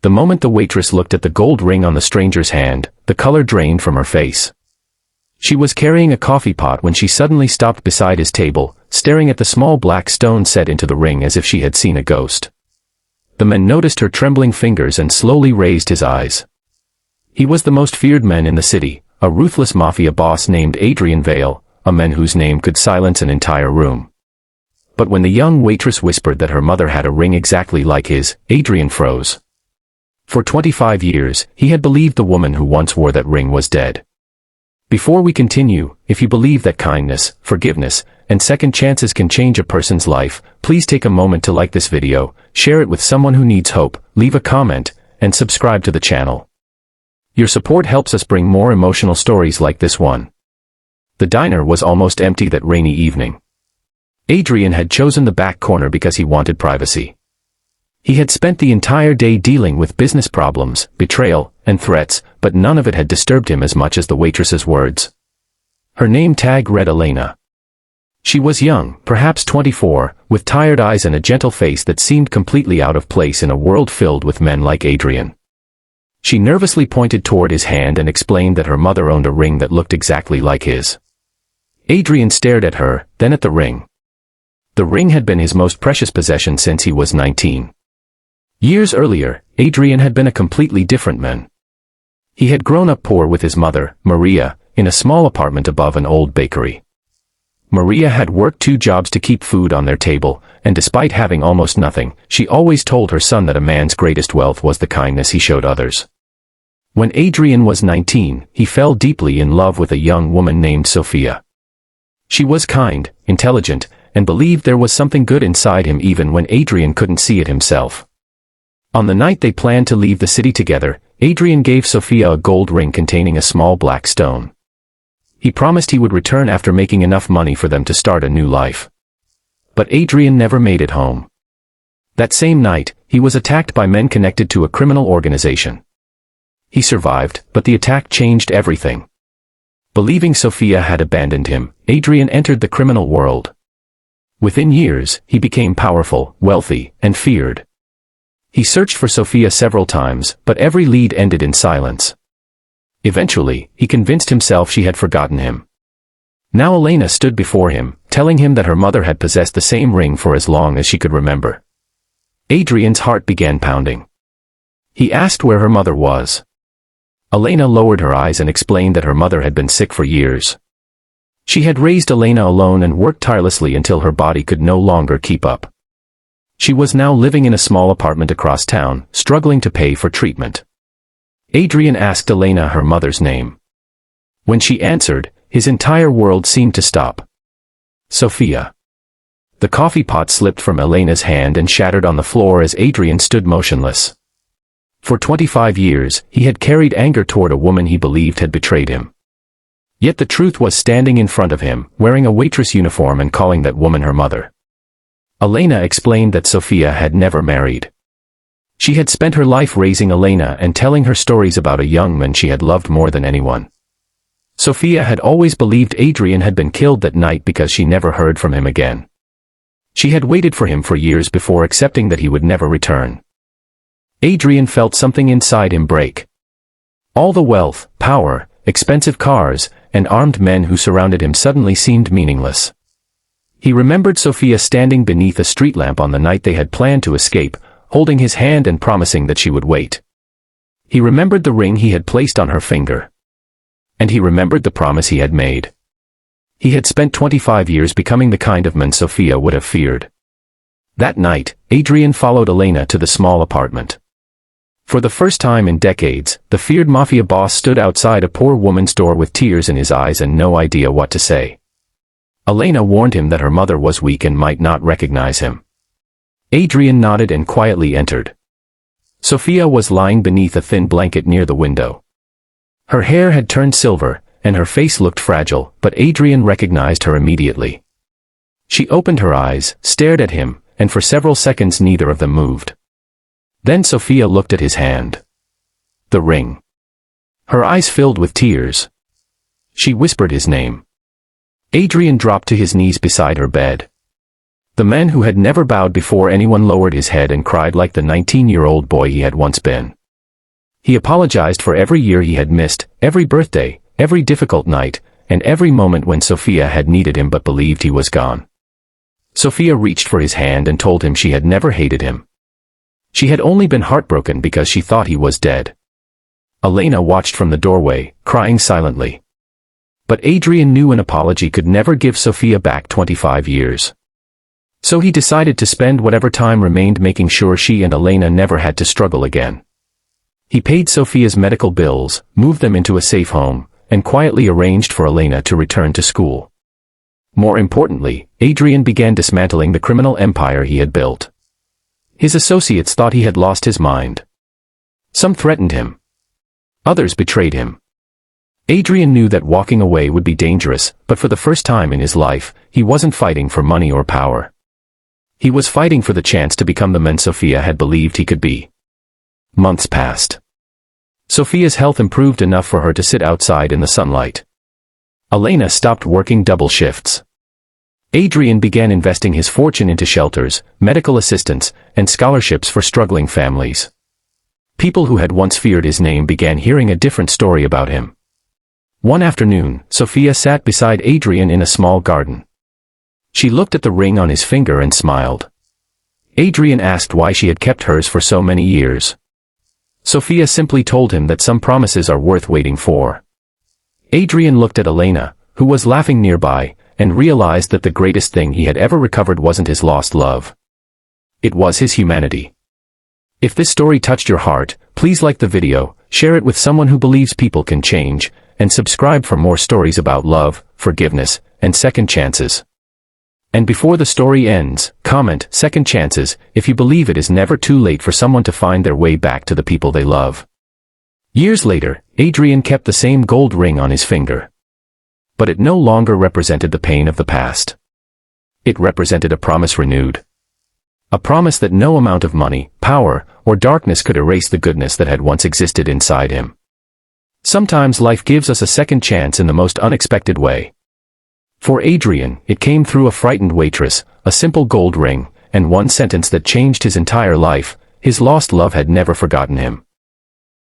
The moment the waitress looked at the gold ring on the stranger's hand, the color drained from her face. She was carrying a coffee pot when she suddenly stopped beside his table, staring at the small black stone set into the ring as if she had seen a ghost. The man noticed her trembling fingers and slowly raised his eyes. He was the most feared man in the city, a ruthless mafia boss named Adrian Vale, a man whose name could silence an entire room. But when the young waitress whispered that her mother had a ring exactly like his, Adrian froze. For 25 years, he had believed the woman who once wore that ring was dead. Before we continue, if you believe that kindness, forgiveness, and second chances can change a person's life, please take a moment to like this video, share it with someone who needs hope, leave a comment, and subscribe to the channel. Your support helps us bring more emotional stories like this one. The diner was almost empty that rainy evening. Adrian had chosen the back corner because he wanted privacy. He had spent the entire day dealing with business problems, betrayal, and threats, but none of it had disturbed him as much as the waitress's words. Her name tag read Elena. She was young, perhaps 24, with tired eyes and a gentle face that seemed completely out of place in a world filled with men like Adrian. She nervously pointed toward his hand and explained that her mother owned a ring that looked exactly like his. Adrian stared at her, then at the ring. The ring had been his most precious possession since he was 19. Years earlier, Adrian had been a completely different man. He had grown up poor with his mother, Maria, in a small apartment above an old bakery. Maria had worked 2 jobs to keep food on their table, and despite having almost nothing, she always told her son that a man's greatest wealth was the kindness he showed others. When Adrian was 19, he fell deeply in love with a young woman named Sophia. She was kind, intelligent, and believed there was something good inside him even when Adrian couldn't see it himself. On the night they planned to leave the city together, Adrian gave Sophia a gold ring containing a small black stone. He promised he would return after making enough money for them to start a new life. But Adrian never made it home. That same night, he was attacked by men connected to a criminal organization. He survived, but the attack changed everything. Believing Sophia had abandoned him, Adrian entered the criminal world. Within years, he became powerful, wealthy, and feared. He searched for Sophia several times, but every lead ended in silence. Eventually, he convinced himself she had forgotten him. Now Elena stood before him, telling him that her mother had possessed the same ring for as long as she could remember. Adrian's heart began pounding. He asked where her mother was. Elena lowered her eyes and explained that her mother had been sick for years. She had raised Elena alone and worked tirelessly until her body could no longer keep up. She was now living in a small apartment across town, struggling to pay for treatment. Adrian asked Elena her mother's name. When she answered, his entire world seemed to stop. Sophia. The coffee pot slipped from Elena's hand and shattered on the floor as Adrian stood motionless. For 25 years, he had carried anger toward a woman he believed had betrayed him. Yet the truth was standing in front of him, wearing a waitress uniform and calling that woman her mother. Elena explained that Sophia had never married. She had spent her life raising Elena and telling her stories about a young man she had loved more than anyone. Sophia had always believed Adrian had been killed that night because she never heard from him again. She had waited for him for years before accepting that he would never return. Adrian felt something inside him break. All the wealth, power, expensive cars, and armed men who surrounded him suddenly seemed meaningless. He remembered Sophia standing beneath a street lamp on the night they had planned to escape, holding his hand and promising that she would wait. He remembered the ring he had placed on her finger. And he remembered the promise he had made. He had spent 25 years becoming the kind of man Sophia would have feared. That night, Adrian followed Elena to the small apartment. For the first time in decades, the feared mafia boss stood outside a poor woman's door with tears in his eyes and no idea what to say. Elena warned him that her mother was weak and might not recognize him. Adrian nodded and quietly entered. Sophia was lying beneath a thin blanket near the window. Her hair had turned silver, and her face looked fragile, but Adrian recognized her immediately. She opened her eyes, stared at him, and for several seconds neither of them moved. Then Sophia looked at his hand. The ring. Her eyes filled with tears. She whispered his name. Adrian dropped to his knees beside her bed. The man who had never bowed before anyone lowered his head and cried like the 19-year-old boy he had once been. He apologized for every year he had missed, every birthday, every difficult night, and every moment when Sophia had needed him but believed he was gone. Sophia reached for his hand and told him she had never hated him. She had only been heartbroken because she thought he was dead. Elena watched from the doorway, crying silently. But Adrian knew an apology could never give Sophia back 25 years. So he decided to spend whatever time remained making sure she and Elena never had to struggle again. He paid Sophia's medical bills, moved them into a safe home, and quietly arranged for Elena to return to school. More importantly, Adrian began dismantling the criminal empire he had built. His associates thought he had lost his mind. Some threatened him. Others betrayed him. Adrian knew that walking away would be dangerous, but for the first time in his life, he wasn't fighting for money or power. He was fighting for the chance to become the man Sophia had believed he could be. Months passed. Sophia's health improved enough for her to sit outside in the sunlight. Elena stopped working double shifts. Adrian began investing his fortune into shelters, medical assistance, and scholarships for struggling families. People who had once feared his name began hearing a different story about him. One afternoon, Sophia sat beside Adrian in a small garden. She looked at the ring on his finger and smiled. Adrian asked why she had kept hers for so many years. Sophia simply told him that some promises are worth waiting for. Adrian looked at Elena, who was laughing nearby, and realized that the greatest thing he had ever recovered wasn't his lost love. It was his humanity. If this story touched your heart, please like the video, share it with someone who believes people can change, and subscribe for more stories about love, forgiveness, and second chances. And before the story ends, comment "second chances" if you believe it is never too late for someone to find their way back to the people they love. Years later, Adrian kept the same gold ring on his finger. But it no longer represented the pain of the past. It represented a promise renewed. A promise that no amount of money, power, or darkness could erase the goodness that had once existed inside him. Sometimes life gives us a second chance in the most unexpected way. For Adrian, it came through a frightened waitress, a simple gold ring, and one sentence that changed his entire life: his lost love had never forgotten him.